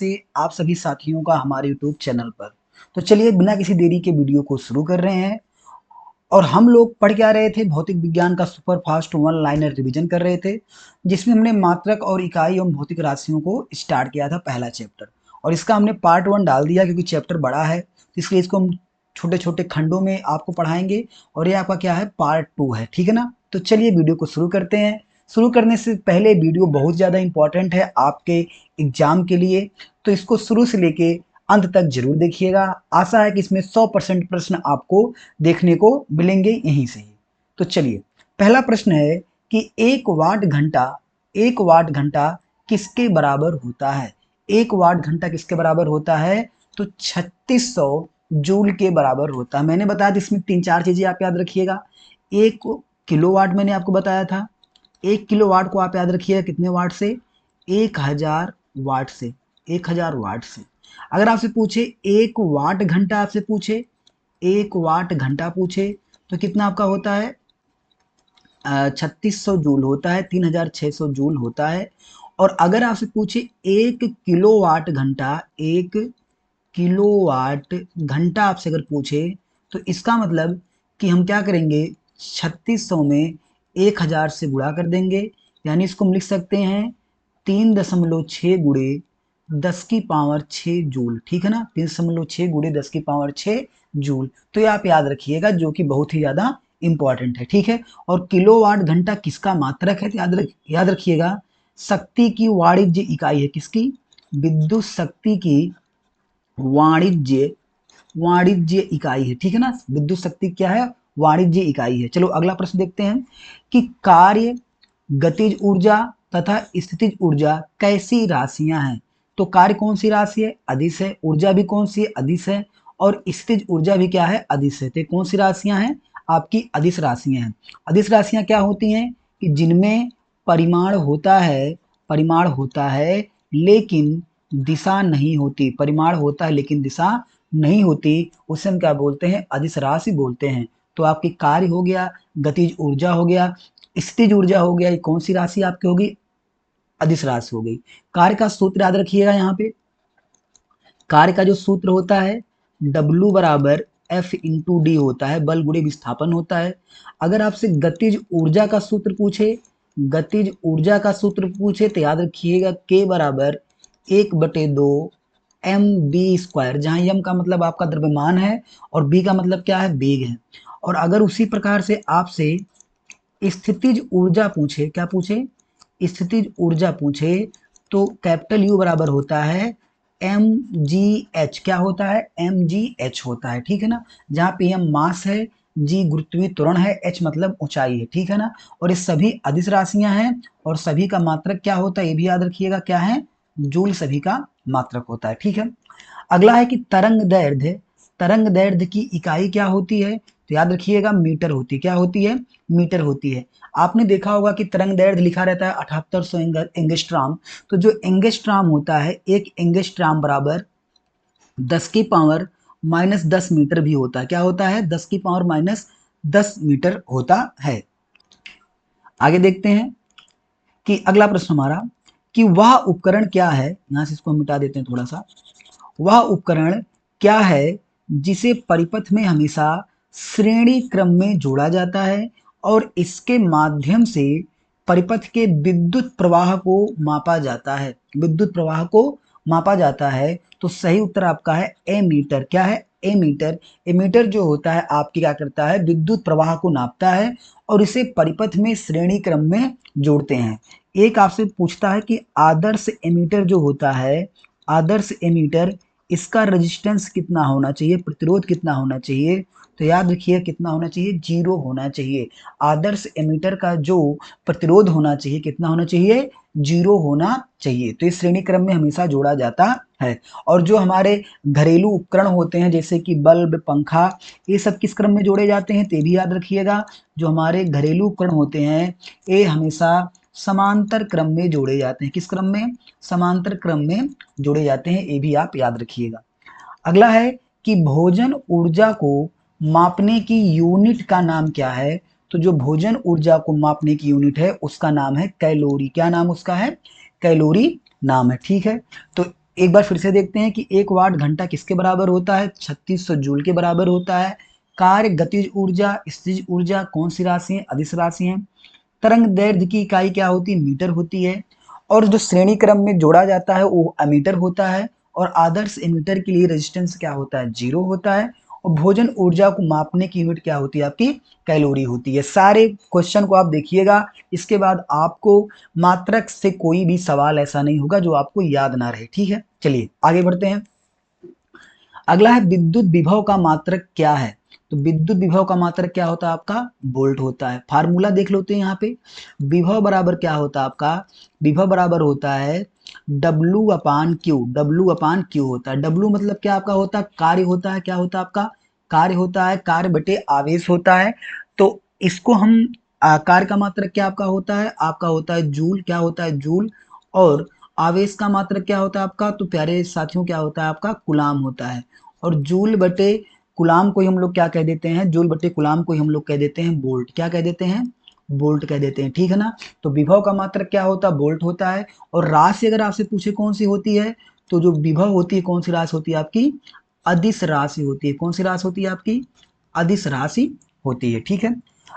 से आप सभी साथियों का हमारे यूट्यूब चैनल पर। तो चलिए बिना किसी देरी के वीडियो को शुरू कर रहे हैं। और हम लोग पढ़ क्या रहे थे, भौतिक विज्ञान का super fast one liner revision कर रहे थे, जिसमें हमने मात्रक और इकाई एवं भौतिक राशियों को स्टार्ट किया था पहला चैप्टर। और इसका हमने पार्ट 1 डाल दिया क्योंकि चैप्टर बड़ा है, इसलिए इसको हम छोटे छोटे खंडों में आपको पढ़ाएंगे। और ये आपका क्या है, पार्ट 2 है, ठीक है ना। तो चलिए वीडियो को शुरू करते हैं। शुरू करने से पहले वीडियो बहुत ज़्यादा इंपॉर्टेंट है आपके एग्जाम के लिए, तो इसको शुरू से लेके अंत तक जरूर देखिएगा। आशा है कि इसमें 100% प्रश्न आपको देखने को मिलेंगे यहीं से ही। तो चलिए, पहला प्रश्न है कि एक वाट घंटा किसके बराबर होता है। एक वाट घंटा किसके बराबर होता है, तो 3600 जूल के बराबर होता है। मैंने बताया था इसमें 3-4 चीजें आप याद रखिएगा। एक किलोवाट मैंने आपको बताया था, 1 किलोवाट को आप याद रखिएगा कितने वाट से, 1000 वाट से, 1000 वाट से। अगर आपसे पूछे एक वाट घंटा, आपसे पूछे एक वाट घंटा पूछे, तो कितना आपका होता है, 3600 जूल होता है, 3600 जूल होता है। और अगर आपसे पूछे एक किलोवाट घंटा, एक किलोवाट घंटा आपसे अगर पूछे, तो इसका मतलब कि हम क्या करेंगे, 3600 में 1000 से गुणा कर देंगे। यानी इसको हम लिख सकते हैं 3.6 गुणे 10 की पावर 6 जूल, ठीक है ना, 3.6 गुणे 10 की पावर 6 जूल। तो ये आप याद रखिएगा, जो कि बहुत ही ज्यादा इंपॉर्टेंट है, ठीक है। और किलोवाट घंटा किसका मात्रक है, तो याद रखिएगा, शक्ति की वाणिज्य इकाई है, किसकी, विद्युत शक्ति की वाणिज्य वाणिज्य इकाई है, ठीक है ना। विद्युत शक्ति क्या है, वाणिज्य इकाई है। चलो अगला प्रश्न देखते हैं कि कार्य, गतिज ऊर्जा तथा स्थितिज ऊर्जा कैसी राशियां हैं। तो कार्य कौन सी राशि है, अदिश है। ऊर्जा भी कौन सी है, अदिश है। और स्थितिज ऊर्जा भी क्या है, अदिश है। तो कौन सी राशियां हैं, आपकी अदिश राशियां हैं। अदिश राशियां क्या होती हैं कि जिनमें परिमाण होता है, परिमाण होता है लेकिन दिशा नहीं होती, परिमाण होता है लेकिन दिशा नहीं होती, उसे हम क्या बोलते हैं, अदिश राशि बोलते हैं। तो आपकी कार्य हो गया, गतिज ऊर्जा हो गया, स्थितिज ऊर्जा हो गया, ये कौन सी राशि आपकी होगी, अदिश राशि हो गई। कार्य का सूत्र याद रखिएगा, यहाँ पे कार्य का जो सूत्र होता है W बराबर F इंटू डी होता है, बल गुणे विस्थापन होता है। अगर आपसे गतिज ऊर्जा का सूत्र पूछे, गतिज ऊर्जा का सूत्र पूछे, तो याद रखिएगा K बराबर 1/2 mv², जहां m का मतलब आपका द्रव्यमान है और b का मतलब क्या है, वेग है। और अगर उसी प्रकार से आपसे स्थितिज ऊर्जा पूछे, क्या पूछे, स्थितिज ऊर्जा पूछे, तो कैपिटल U बराबर होता है mgh, क्या होता है, mgh होता है, ठीक है ना। जहाँ पे m मास है, g गुरुत्वीय त्वरण है, h मतलब ऊंचाई है, ठीक है ना। और ये सभी अदिश राशियां हैं और सभी का मात्रक क्या होता है, ये भी याद रखिएगा, क्या है, जूल सभी का मात्रक होता है, ठीक है। अगला है कि तरंग दैर्ध्य, तरंग दैर्ध्य की इकाई क्या होती है, तो याद रखिएगा मीटर होती है, क्या होती है, मीटर होती है। आपने देखा होगा कि तरंग दैर्ध्य लिखा रहता है 7800 एंगस्ट्राम। तो जो एंगस्ट्राम होता है, एक एंगस्ट्राम बराबर 10 की पावर -10 मीटर भी होता है, क्या होता है, 10 की पावर -10 मीटर होता है। आगे देखते हैं कि अगला प्रश्न हमारा, कि वह उपकरण क्या है, यहां से इसको मिटा देते हैं थोड़ा सा। वह उपकरण क्या है जिसे परिपथ में हमेशा श्रेणी क्रम में जोड़ा जाता है और इसके माध्यम से परिपथ के विद्युत प्रवाह को मापा जाता है, विद्युत प्रवाह को मापा जाता है। तो सही उत्तर आपका है एमीटर, क्या है, एमीटर। एमीटर जो होता है आपकी क्या करता है, विद्युत प्रवाह को नापता है और इसे परिपथ में श्रेणी क्रम में जोड़ते हैं। एक आपसे पूछता है कि आदर्श एमीटर जो होता है, आदर्श एमीटर, इसका रेजिस्टेंस कितना होना चाहिए, प्रतिरोध कितना होना चाहिए, तो याद रखिए कितना होना चाहिए, 0 होना चाहिए। आदर्श एमीटर का जो प्रतिरोध होना चाहिए, कितना होना चाहिए, 0 होना चाहिए। तो इस श्रेणी क्रम में हमेशा जोड़ा जाता है। और जो हमारे घरेलू उपकरण होते हैं जैसे कि बल्ब, पंखा, ये सब किस क्रम में जोड़े जाते हैं, ते भी याद रखिएगा। जो हमारे घरेलू उपकरण होते हैं ये हमेशा समांतर क्रम में जोड़े जाते हैं, किस क्रम में, समांतर क्रम में जोड़े जाते हैं, ये भी आप याद रखिएगा। अगला है कि भोजन ऊर्जा को मापने की यूनिट का नाम क्या है। तो जो भोजन ऊर्जा को मापने की यूनिट है उसका नाम है कैलोरी, क्या नाम उसका है, कैलोरी नाम है, ठीक है। तो एक बार फिर से देखते हैं कि 1 वाट घंटा किसके बराबर होता है, 3600 जूल के बराबर होता है। कार्य, गतिज ऊर्जा, स्थितिज ऊर्जा कौन सी राशि है, अदिश राशि है। तरंग दैर्ध्य की इकाई क्या होती है, मीटर होती है। और जो श्रेणी क्रम में जोड़ा जाता है वो अमीटर होता है। और आदर्श एमीटर के लिए रेजिस्टेंस क्या होता है, 0 होता है। और भोजन ऊर्जा को मापने की यूनिट क्या होती है आपकी, कैलोरी होती है। सारे क्वेश्चन को आप देखिएगा, इसके बाद आपको मात्रक से कोई भी सवाल ऐसा नहीं होगा जो आपको याद ना रहे, ठीक है। चलिए आगे बढ़ते हैं। अगला है विद्युत विभव का मात्रक क्या है। तो विद्युत विभव का मात्रक क्या होता है आपका, वोल्ट होता है। फार्मूला देख लेते हैं यहाँ पे। विभव बराबर क्या होता है आपका, विभव बराबर होता है W अपान क्यू। W अपान क्यू होता है। W मतलब क्या आपका होता है, कार्य होता है। क्या होता है आपका, कार्य होता है। कार्य बटे आवेश होता है। तो इसको हम कार्य का मात्रक क्या आपका होता है, आपका होता है जूल। क्या होता है, जूल। और आवेश का मात्रक क्या होता है आपका, तो प्यारे साथियों क्या होता है आपका, कुलाम होता है। और जूल बटे कुलाम को ही हम लोग क्या कह देते हैं, जूल बटे कुलाम को ही हम लोग कह देते हैं वोल्ट। क्या कह देते हैं, वोल्ट कह देते हैं, ठीक है ना। तो विभव का मात्रक क्या होता है, वोल्ट होता है। और राशि अगर आपसे पूछे कौन सी होती है, तो जो विभव होती है कौन सी राशि होती है आपकी, अदिश राशि होती है। कौन सी राशि होती है आपकी, अदिश राशि होती है, ठीक है।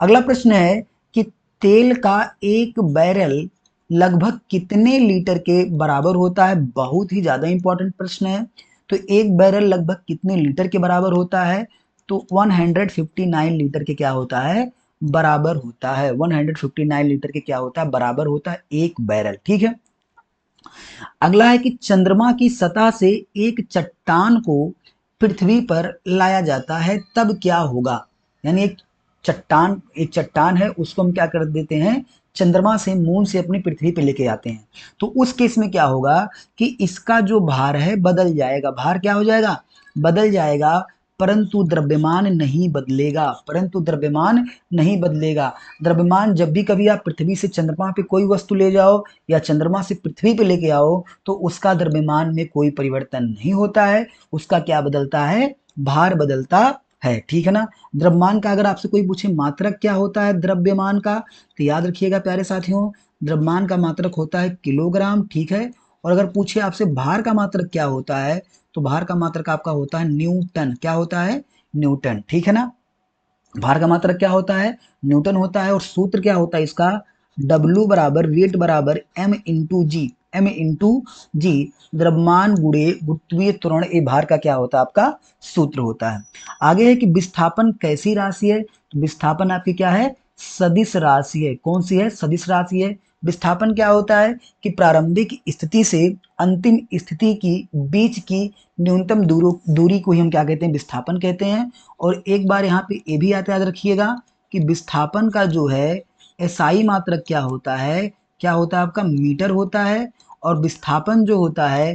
अगला प्रश्न है कि तेल का एक बैरल लगभग कितने लीटर के बराबर होता है। बहुत ही ज्यादा इंपॉर्टेंट प्रश्न है। तो एक बैरल लगभग कितने लीटर के बराबर होता है, तो 159 लीटर के क्या होता है, बराबर होता है। 159 लीटर के क्या होता है, बराबर होता है एक बैरल, ठीक है। अगला है कि चंद्रमा की सतह से एक चट्टान को पृथ्वी पर लाया जाता है तब क्या होगा। यानी एक चट्टान है, उसको हम क्या कर देते हैं, चंद्रमा से, मून से अपनी पृथ्वी पे लेके आते हैं। तो उस केस में क्या होगा कि इसका जो भार है बदल जाएगा। भार क्या हो जाएगा, बदल जाएगा। परंतु द्रव्यमान नहीं बदलेगा, परंतु द्रव्यमान नहीं बदलेगा। द्रव्यमान जब भी कभी आप पृथ्वी से चंद्रमा पे कोई वस्तु ले जाओ या चंद्रमा से पृथ्वी पे लेके आओ, तो उसका द्रव्यमान में कोई परिवर्तन नहीं होता है। उसका क्या बदलता है, भार बदलता है, ठीक है ना। द्रव्यमान का अगर आपसे कोई पूछे मात्रक क्या होता है द्रव्यमान का, तो याद रखिएगा प्यारे साथियों, द्रव्यमान का मात्रक होता है किलोग्राम, ठीक है। और अगर पूछे आपसे भार का मात्रक क्या होता है, तो भार का मात्रक आपका होता है न्यूटन। क्या होता है, न्यूटन, ठीक है ना। भार का मात्रक क्या होता है, न्यूटन होता है। और सूत्र क्या होता है इसका, W बराबर वेट बराबर m इंटू जी, m इंटू जी, द्रव्यमान गुणे गुरुत्वीय त्वरण ए भार का क्या होता है आपका सूत्र होता है। आगे है कि विस्थापन कैसी राशि है, तो विस्थापन आपकी क्या है, सदिश राशि है। कौन सी है, सदिश राशि है। विस्थापन क्या होता है कि प्रारंभिक स्थिति से अंतिम स्थिति की बीच की न्यूनतम दूरी को ही हम क्या कहते हैं, विस्थापन कहते हैं। और एक बार यहाँ पे ये भी याद रखिएगा कि विस्थापन का जो है एसआई मात्रक क्या होता है, क्या होता है आपका मीटर होता है। और विस्थापन जो होता है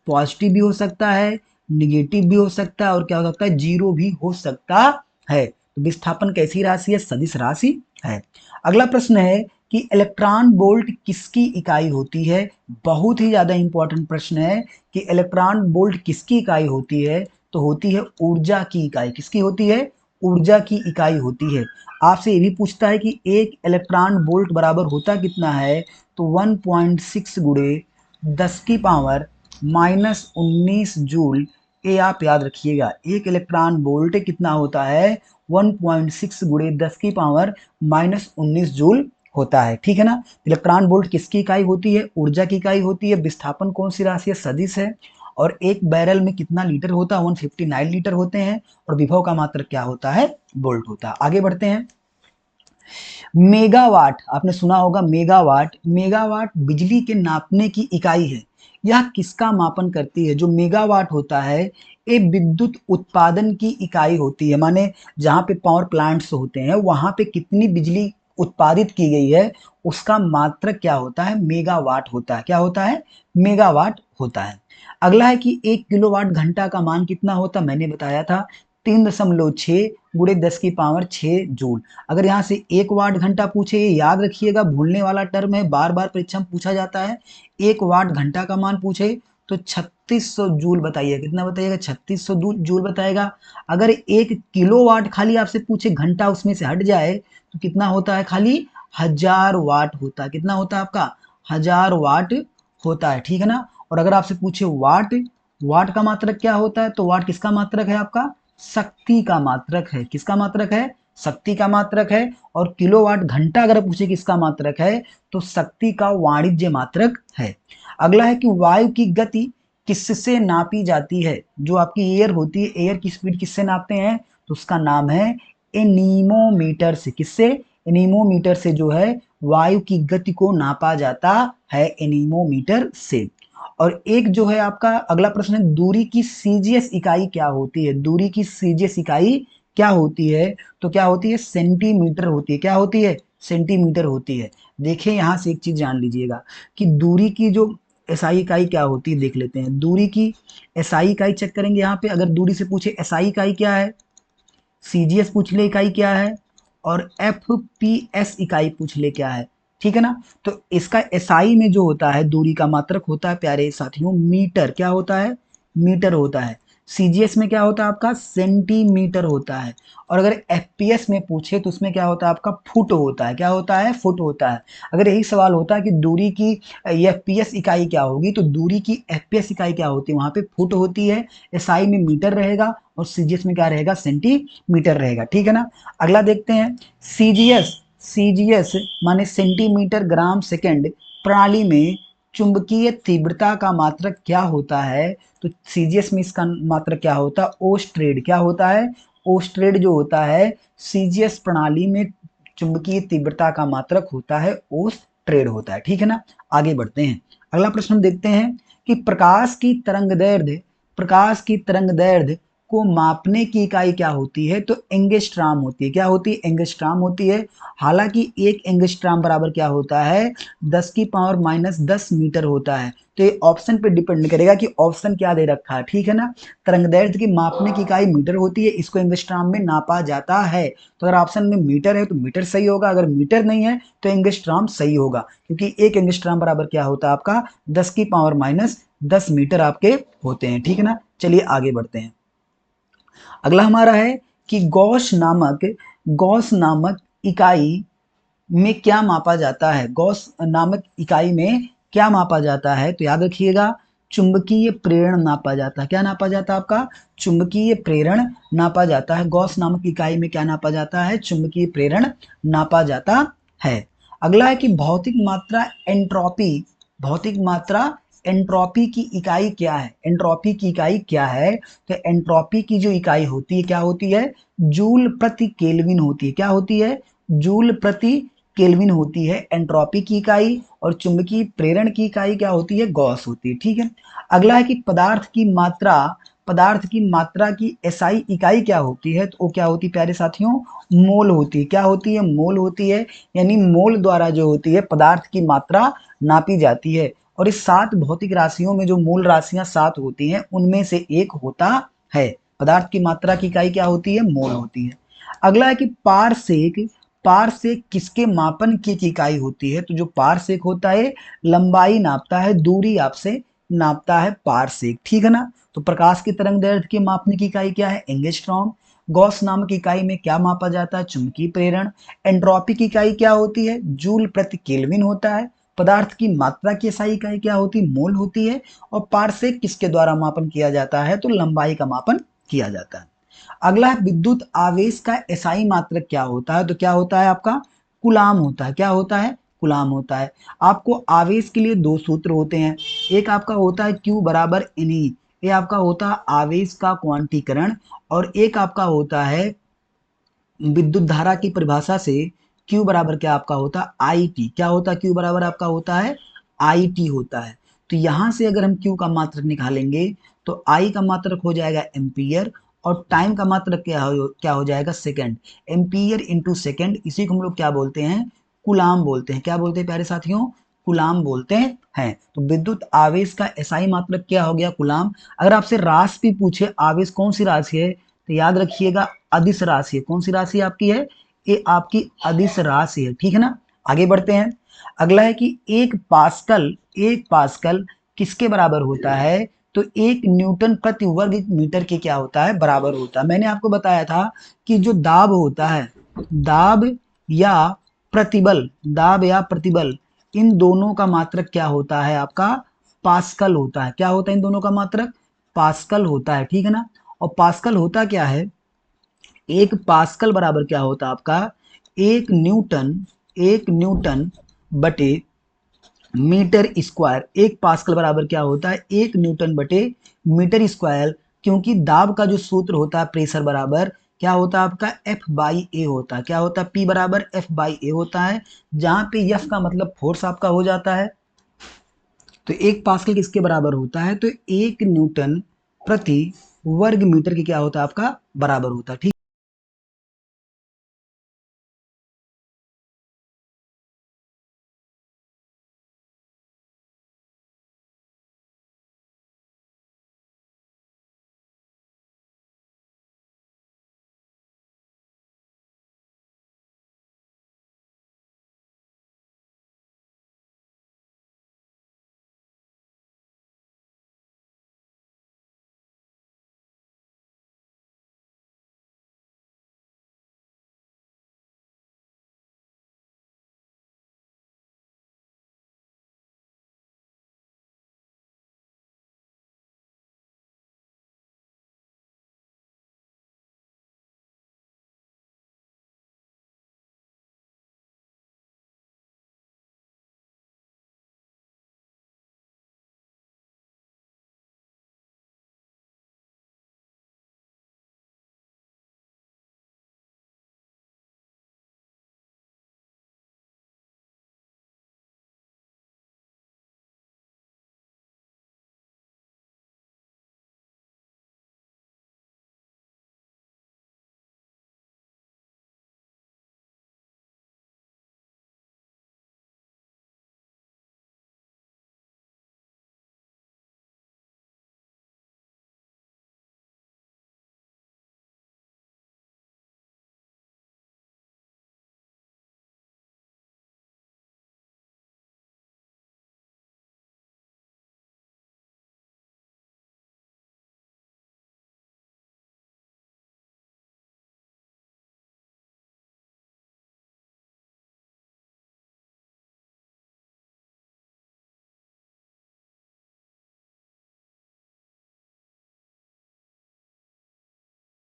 पॉजिटिव भी हो सकता है, निगेटिव भी हो सकता है, और क्या हो सकता है, जीरो भी हो सकता है। तो विस्थापन कैसी राशि है, सदिश राशि है। अगला प्रश्न है कि इलेक्ट्रॉन वोल्ट किसकी इकाई होती है। बहुत ही ज्यादा इंपॉर्टेंट प्रश्न है कि इलेक्ट्रॉन वोल्ट किसकी इकाई होती है, तो होती है ऊर्जा की इकाई। किसकी होती है, ऊर्जा की इकाई होती है। आपसे ये भी पूछता है कि एक इलेक्ट्रॉन वोल्ट बराबर होता कितना है, तो 1.6 गुणे 10 की पावर -19 जूल। ये आप याद रखिएगा, एक इलेक्ट्रॉन वोल्ट कितना होता है, 1.6 गुणे 10 की पावर -19 जूल होता है, ठीक है ना। इलेक्ट्रॉन वोल्ट किसकी इकाई होती है, ऊर्जा की इकाई होती है। विस्थापन कौन सी राशि है, सदिश है। और एक बैरल में कितना लीटर होता है, 159 लीटर होते हैं। और विभव का मात्रक क्या होता है, वोल्ट होता है। आगे बढ़ते हैं। मेगावाट, आपने सुना होगा मेगावाट। मेगावाट बिजली के नापने की इकाई है। यह किसका मापन करती है, जो मेगावाट होता है ये विद्युत उत्पादन की इकाई होती है। माने जहां पे पावर प्लांट्स होते हैं वहां पे कितनी बिजली उत्पादित की गई है, उसका मात्रक क्या होता है, मेगावाट होता है। क्या होता है, मेगावाट होता है। अगला है कि 1 किलोवाट घंटा का मान कितना होता, मैंने बताया था 3.6 गुणे 10 की पावर 6 जूल। अगर यहाँ से 1 वाट घंटा पूछे, ये याद रखिएगा, भूलने वाला टर्म है, बार बार परीक्षा में पूछा जाता है। 1 वाट घंटा का मान पूछे तो 3600 जूल बताइए, कितना बताइएगा, 3600 जूल बताएगा। अगर 1 किलोवाट खाली आपसे पूछे, घंटा उसमें से हट जाए, तो कितना होता है, खाली 1000 वाट होता है। कितना होता है आपका, 1000 वाट होता है, ठीक है ना। और अगर आपसे पूछे वाट, वाट का मात्रक क्या होता है, तो वाट किसका मात्रक है, आपका शक्ति का मात्रक है। किसका मात्रक है, शक्ति का मात्रक है। और किलोवाट घंटा अगर पूछे किसका मात्रक है, तो शक्ति का वाणिज्य मात्रक है। अगला है कि वायु की गति किससे नापी जाती है। जो आपकी एयर होती है, एयर की स्पीड किससे नापते हैं, तो उसका नाम है एनीमोमीटर से। किससे, एनीमोमीटर से जो है वायु की गति को नापा जाता है, एनीमोमीटर से। और एक जो है आपका अगला प्रश्न है, दूरी की सीजीएस इकाई क्या होती है। दूरी की सीजीएस इकाई क्या होती है, तो क्या होती है, सेंटीमीटर होती है। क्या होती है, सेंटीमीटर होती है। देखिए यहां से एक चीज जान लीजिएगा कि दूरी की जो एसआई इकाई क्या होती है, देख लेते हैं। दूरी की एसआई इकाई चेक करेंगे यहाँ पे। अगर दूरी से पूछे एसआई इकाई क्या है, सीजीएस पूछ ले इकाई क्या है, और एफपीएस इकाई पूछ ले क्या है, ठीक है ना। तो इसका एसआई में जो होता है दूरी का मात्रक होता है प्यारे साथियों मीटर। क्या होता है, मीटर होता है। सीजीएस में क्या होता है आपका, सेंटीमीटर होता है। और अगर एफपीएस में पूछे तो उसमें क्या होता है आपका, फुट होता है। क्या होता है, फुट होता है। अगर यही सवाल होता है कि दूरी की एफपीएस इकाई क्या होगी, तो दूरी की एफपीएस इकाई क्या होती है, वहां पे फुट होती है। एसआई में मीटर रहेगा और सीजीएस में क्या रहेगा, सेंटीमीटर रहेगा, ठीक है ना। अगला देखते हैं, सीजीएस, सीजीएस माने सेंटीमीटर ग्राम सेकंड प्रणाली में चुंबकीय तीव्रता का मात्रक क्या होता है, तो सीजीएस में इसका मात्रक क्या होता है, ओस्ट्रेड। क्या होता है, ओस्ट्रेड जो होता है सीजीएस प्रणाली में चुंबकीय तीव्रता का मात्रक होता है, ओस्ट्रेड होता है, ठीक है ना। आगे बढ़ते हैं, अगला प्रश्न हम देखते हैं कि प्रकाश की तरंग दैर्ध्य, प्रकाश की तरंग दैर्ध्य को मापने की इकाई क्या होती है, तो एंगस्ट्राम होती है। क्या होती है, एंगस्ट्राम होती है। हालांकि एक एंगस्ट्राम बराबर क्या होता है, 10 की पावर माइनस 10 मीटर होता है। तो ये ऑप्शन पे डिपेंड करेगा कि ऑप्शन क्या दे रखा है, ठीक है ना। तरंगदैर्ध्य की मापने की इकाई मीटर होती है, इसको एंगस्ट्राम में नापा जाता है। तो अगर ऑप्शन में मीटर है तो मीटर सही होगा, अगर मीटर नहीं है तो एंगस्ट्राम सही होगा, क्योंकि एक एंगस्ट्राम बराबर क्या होता है आपका 10 की पावर माइनस 10 मीटर आपके होते हैं, ठीक है ना। चलिए आगे बढ़ते हैं। अगला हमारा है कि गॉस नामक इकाई में क्या मापा जाता है। गॉस नामक इकाई में क्या मापा जाता है, तो याद रखिएगा चुंबकीय प्रेरण नापा जाता है। क्या नापा जाता है आपका, चुंबकीय प्रेरण नापा जाता है। गॉस नामक इकाई में क्या नापा जाता है, चुंबकीय प्रेरण नापा जाता है। अगला है कि भौतिक मात्रा एंट्रोपी, भौतिक मात्रा एंट्रोपी की इकाई क्या है, एंट्रोपी की इकाई क्या है, तो एंट्रोपी की जो इकाई होती है क्या होती है, जूल प्रति केल्विन होती है। क्या होती है, जूल प्रति केल्विन होती है एंट्रोपी की इकाई। और चुंबकीय प्रेरण की इकाई क्या होती है, गॉस होती है, ठीक है। अगला है कि पदार्थ की मात्रा, पदार्थ की मात्रा की एसआई इकाई क्या होती है, तो वो क्या होती है प्यारे साथियों, मोल होती है। क्या होती है, मोल होती है। यानी मोल द्वारा जो होती है पदार्थ की मात्रा नापी जाती है। और इस 7 भौतिक राशियों में जो मूल राशियां 7 होती हैं उनमें से एक होता है। पदार्थ की मात्रा की इकाई क्या होती है, मोल होती है। अगला है कि पारसेक, पारसेक किसके मापन की इकाई होती है, तो जो पारसेक होता है लंबाई नापता है, दूरी आपसे नापता है पारसेक, ठीक है ना। तो प्रकाश की तरंग दैर्ध्य के मापने की इकाई क्या है, एंगस्ट्रॉम। गॉस नामक इकाई में क्या मापा जाता है, चुंबकीय प्रेरण। एंट्रोपी की इकाई क्या होती है, जूल प्रति केल्विन होता है। पदार्थ की मात्रा की एसआई इकाई क्या होती है, मोल होती है। और पारसेक किसके द्वारा मापन किया जाता है, तो लंबाई का मापन किया जाता है। अगला है विद्युत आवेश का एसआई मात्रक क्या होता है, तो क्या होता है आपका कुलाम होता है। क्या होता है, कुलाम होता है। आपको आवेश के लिए 2 सूत्र होते हैं, एक आपका होता है Q बराबर NE, ये आपका होता है आवेश का क्वांटीकरण। और एक आपका होता है विद्युत धारा की परिभाषा से Q बराबर क्या आपका होता है IT। क्या होता है, Q बराबर आपका होता है IT होता है। तो यहां से अगर हम Q का मात्रक निकालेंगे तो I का मात्रक हो जाएगा एम्पियर, और टाइम का मात्रक क्या हो जाएगा, सेकंड। एम्पियर इंटू सेकंड, इसी को हम लोग क्या बोलते हैं, कुलाम बोलते हैं। क्या बोलते हैं प्यारे साथियों, कुलाम बोलते हैं। तो विद्युत आवेश का एसआई मात्रक क्या हो गया, कुलाम। अगर आपसे राशि भी पूछे, आवेश कौन सी राशि है, तो याद रखिएगा अदिश राशि है। कौन सी राशि आपकी है, ये आपकी अदिश राशि है, ठीक है ना। आगे बढ़ते हैं। अगला है कि एक पास्कल किसके बराबर होता है, तो 1 न्यूटन प्रति वर्ग मीटर के क्या होता है, बराबर होता है। मैंने आपको बताया था कि जो दाब होता है, दाब या प्रतिबल, दाब या प्रतिबल, इन दोनों का मात्रक क्या होता है आपका पास्कल होता है। क्या होता है इन दोनों का मात्रक? पास्कल होता है, ठीक है ना। और पास्कल होता क्या है? एक पास्कल बराबर क्या होता है आपका? एक न्यूटन बटे मीटर स्क्वायर। एक पास्कल बराबर क्या होता है? एक न्यूटन बटे मीटर स्क्वायर। क्योंकि दाब का जो सूत्र होता है प्रेशर बराबर क्या होता है आपका? एफ बाई ए होता है। क्या होता है? पी बराबर एफ बाई ए होता है, जहां पे एफ का मतलब फोर्स आपका हो जाता है। तो एक पास्कल किसके बराबर होता है? तो एक न्यूटन प्रति वर्ग मीटर के क्या होता है आपका? बराबर होता है, ठीक।